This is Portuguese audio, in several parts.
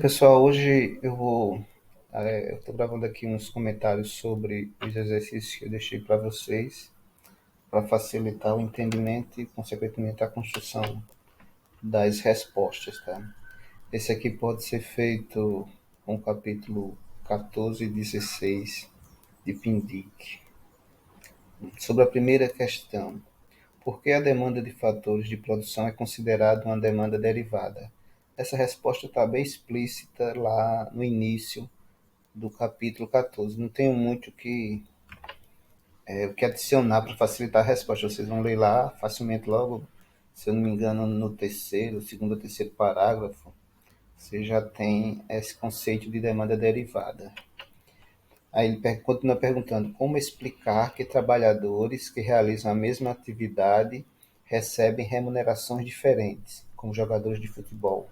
Pessoal, hoje eu estou gravando aqui uns comentários sobre os exercícios que eu deixei para vocês, para facilitar o entendimento e, consequentemente, a construção das respostas, tá? Esse aqui pode ser feito com o capítulo 14 e 16 de Pindic. Sobre a primeira questão, por que a demanda de fatores de produção é considerada uma demanda derivada? Essa resposta está bem explícita lá no início do capítulo 14. Não tenho muito o que adicionar para facilitar a resposta. Vocês vão ler lá facilmente logo, se eu não me engano, no segundo ou terceiro parágrafo, você já tem esse conceito de demanda derivada. Aí ele continua perguntando como explicar que trabalhadores que realizam a mesma atividade recebem remunerações diferentes, como jogadores de futebol.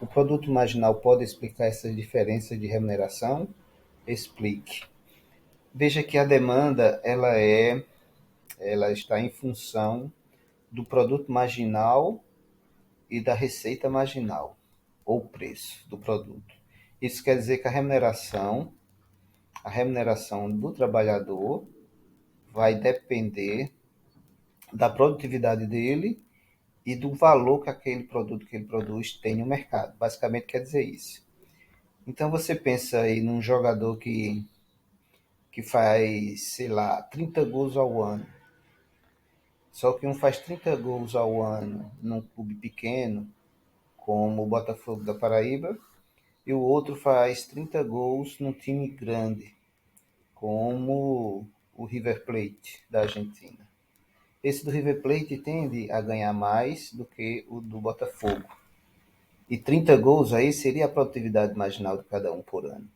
O produto marginal pode explicar essas diferenças de remuneração? Explique. Veja que a demanda ela está em função do produto marginal e da receita marginal, ou preço do produto. Isso quer dizer que a remuneração do trabalhador vai depender da produtividade dele e do valor que aquele produto que ele produz tem no mercado. Basicamente quer dizer isso. Então você pensa aí num jogador que faz, sei lá, 30 gols ao ano. Só que um faz 30 gols ao ano num clube pequeno, como o Botafogo da Paraíba, e o outro faz 30 gols num time grande, como o River Plate da Argentina. Esse do River Plate tende a ganhar mais do que o do Botafogo. E 30 gols aí seria a produtividade marginal de cada um por ano.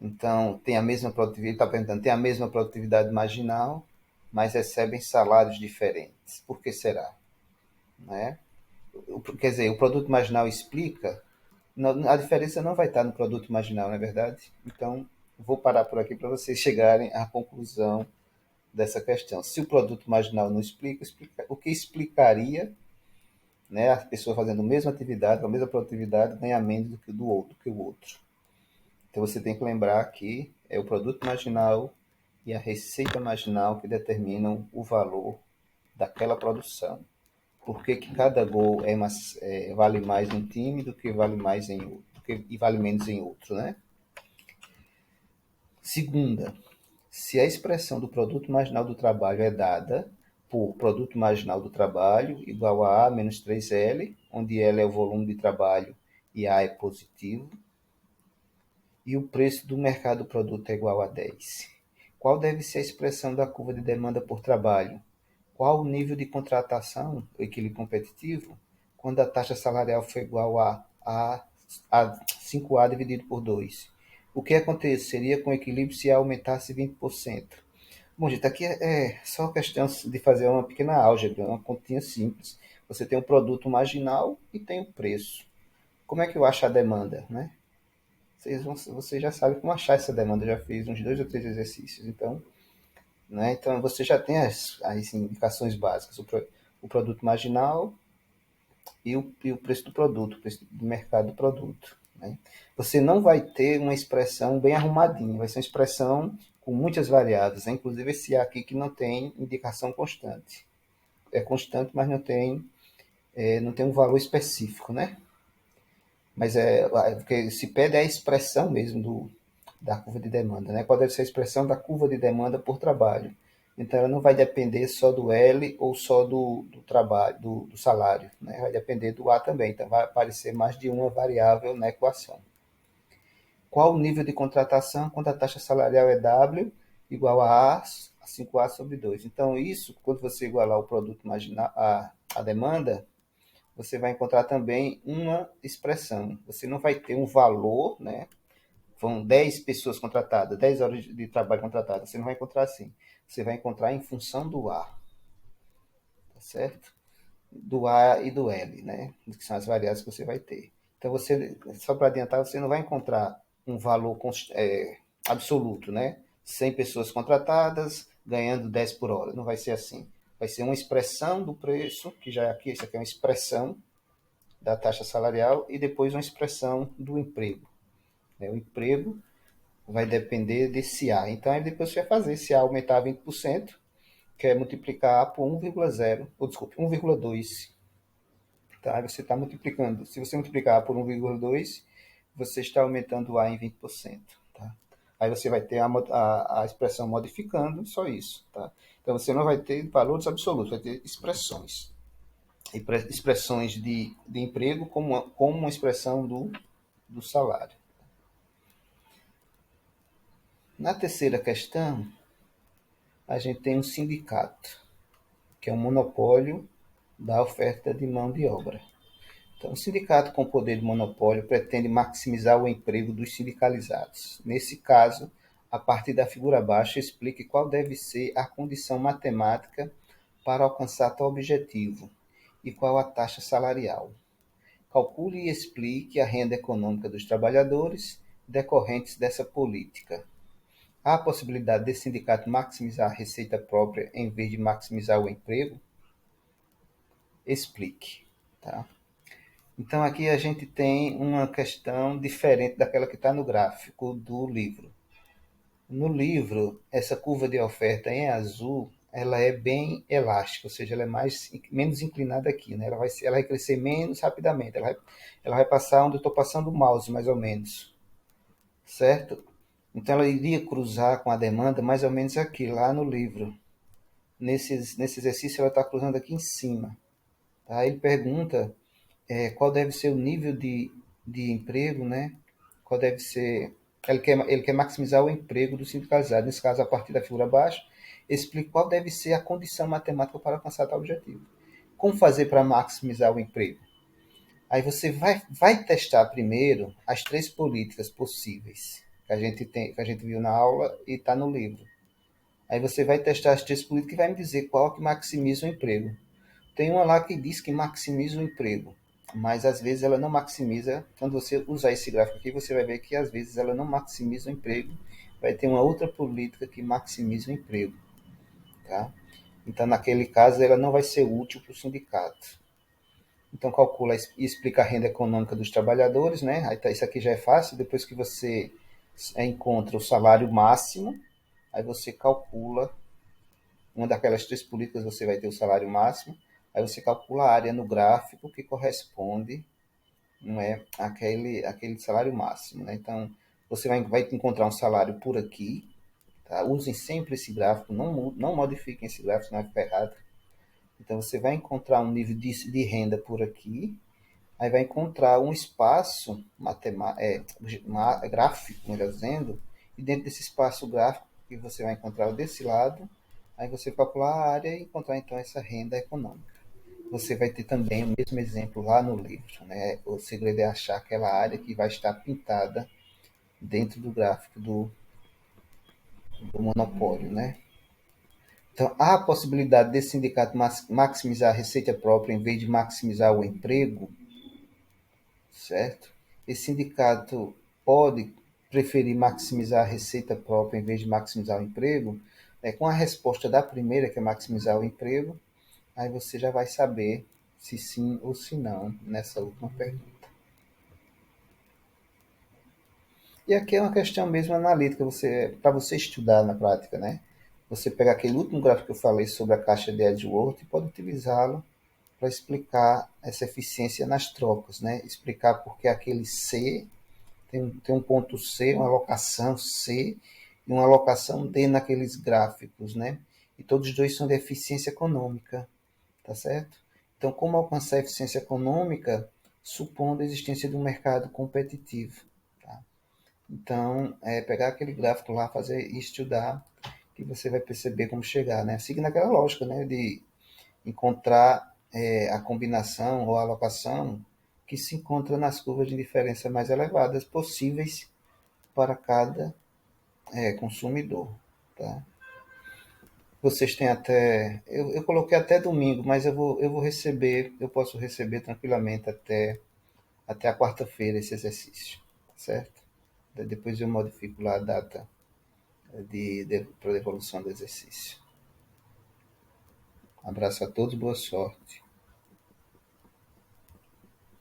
Então, tem a mesma produtividade, está perguntando, tem a mesma produtividade marginal, mas recebem salários diferentes. Por que será? Né? Quer dizer, o produto marginal explica, a diferença não vai estar no produto marginal, não é verdade? Então, vou parar por aqui para vocês chegarem à conclusão dessa questão. Se o produto marginal não explica o que explicaria, né, a pessoa fazendo a mesma atividade, a mesma produtividade, ganhar menos do que o outro. Então, você tem que lembrar que é o produto marginal e a receita marginal que determinam o valor daquela produção. Por que cada gol vale mais em um time do que vale mais em outro, e vale menos em outro, né? Segunda, se a expressão do produto marginal do trabalho é dada por produto marginal do trabalho igual a menos 3L, onde L é o volume de trabalho e A é positivo, e o preço do mercado do produto é igual a 10. Qual deve ser a expressão da curva de demanda por trabalho? Qual o nível de contratação, o equilíbrio competitivo, quando a taxa salarial for igual a 5A dividido por 2? O que aconteceria com o equilíbrio se aumentasse 20%? Bom, gente, aqui é só questão de fazer uma pequena álgebra, uma continha simples. Você tem um produto marginal e tem o preço. Como é que eu acho a demanda, né? Vocês já sabem como achar essa demanda. Eu já fiz uns 2 ou 3 exercícios. Então, né? Então você já tem as indicações básicas, o produto marginal e o preço do produto, o preço do mercado do produto. Né? Você não vai ter uma expressão bem arrumadinha, vai ser uma expressão com muitas variáveis, né? Inclusive esse A aqui que não tem indicação constante. É constante, mas não tem um valor específico, né? Mas porque se pede a expressão mesmo da curva de demanda, né? Qual deve ser a expressão da curva de demanda por trabalho? Então, ela não vai depender só do L ou só do trabalho, do salário, né? Vai depender do A também. Então, vai aparecer mais de uma variável na equação. Qual o nível de contratação quando a taxa salarial é W igual a 5A sobre 2? Então, isso, quando você igualar o produto marginal à demanda, você vai encontrar também uma expressão. Você não vai ter um valor, né? Vão 10 pessoas contratadas, 10 horas de trabalho contratadas. Você não vai encontrar assim. Você vai encontrar em função do A, tá certo? Do A e do L, né? Que são as variáveis que você vai ter. Então, só para adiantar, você não vai encontrar um valor absoluto, né? 100 pessoas contratadas, ganhando 10 por hora. Não vai ser assim. Vai ser uma expressão do preço, que já aqui, isso aqui é uma expressão da taxa salarial e depois uma expressão do emprego. O emprego vai depender desse A. Então, aí depois você vai fazer, se A aumentar 20%, que é multiplicar por 1,0, ou desculpe, 1,2. Tá? Aí você está multiplicando. Se você multiplicar por 1,2, você está aumentando o A em 20%. Tá? Aí você vai ter a expressão modificando, só isso. Tá? Então você não vai ter valores absolutos, vai ter expressões. Expressões de emprego como uma expressão do salário. Na terceira questão, a gente tem um sindicato, que é um monopólio da oferta de mão de obra. Então, o sindicato com poder de monopólio pretende maximizar o emprego dos sindicalizados. Nesse caso, a partir da figura abaixo, explique qual deve ser a condição matemática para alcançar tal objetivo e qual a taxa salarial. Calcule e explique a renda econômica dos trabalhadores decorrentes dessa política. Há a possibilidade desse sindicato maximizar a receita própria em vez de maximizar o emprego? Explique. Tá? Então, aqui a gente tem uma questão diferente daquela que está no gráfico do livro. No livro, essa curva de oferta em azul, ela é bem elástica, ou seja, ela é menos inclinada aqui, né? Ela vai crescer menos rapidamente, ela vai passar onde eu estou passando o mouse, mais ou menos, certo? Então, ela iria cruzar com a demanda mais ou menos aqui, lá no livro. Nesse exercício, ela está cruzando aqui em cima. Tá? Ele pergunta qual deve ser o nível de emprego, né? Qual deve ser. Ele quer maximizar o emprego do sindicalizado. Nesse caso, a partir da figura abaixo, explica qual deve ser a condição matemática para alcançar tal objetivo. Como fazer para maximizar o emprego? Aí você vai testar primeiro as três políticas possíveis que a gente viu na aula e está no livro. Aí você vai testar as três políticas e vai me dizer qual que maximiza o emprego. Tem uma lá que diz que maximiza o emprego, mas às vezes ela não maximiza. Quando você usar esse gráfico aqui, você vai ver que às vezes ela não maximiza o emprego. Vai ter uma outra política que maximiza o emprego. Tá? Então, naquele caso, ela não vai ser útil para o sindicato. Então, calcula e explica a renda econômica dos trabalhadores, né? Aí, isso aqui já é fácil. Depois que você encontra o salário máximo, aí você calcula uma daquelas três políticas, você vai ter o salário máximo. Aí você calcula a área no gráfico que corresponde, não é, aquele salário máximo. Né? Então, você vai encontrar um salário por aqui. Tá? Usem sempre esse gráfico, não modifiquem esse gráfico, senão vai ficar errado. Então, você vai encontrar um nível de renda por aqui. Aí vai encontrar um espaço gráfico, melhor dizendo, e dentro desse espaço gráfico que você vai encontrar desse lado, aí você calcular a área e encontrar então essa renda econômica. Você vai ter também o mesmo exemplo lá no livro, né? O segredo é achar aquela área que vai estar pintada dentro do gráfico do monopólio, né? Então, há a possibilidade desse sindicato maximizar a receita própria em vez de maximizar o emprego, certo? Esse sindicato pode preferir maximizar a receita própria em vez de maximizar o emprego? Com a resposta da primeira, que é maximizar o emprego, aí você já vai saber se sim ou se não nessa última pergunta. E aqui é uma questão mesmo analítica, para você estudar na prática, né? Você pega aquele último gráfico que eu falei sobre a caixa de Edgeworth e pode utilizá-lo para explicar essa eficiência nas trocas, né? Explicar porque aquele C tem um ponto C, uma alocação C e uma alocação D naqueles gráficos, né? E todos os dois são de eficiência econômica, tá certo? Então, como alcançar a eficiência econômica supondo a existência de um mercado competitivo, tá? Então, pegar aquele gráfico lá, fazer e estudar, que você vai perceber como chegar, né? Seguindo aquela lógica, né? De encontrar a combinação ou a alocação que se encontra nas curvas de diferença mais elevadas possíveis para cada consumidor. Tá? Vocês têm até. Eu coloquei até domingo, mas eu vou receber, eu posso receber tranquilamente até a quarta-feira esse exercício, certo? Depois eu modifico lá a data para devolução do exercício. Um abraço a todos, boa sorte.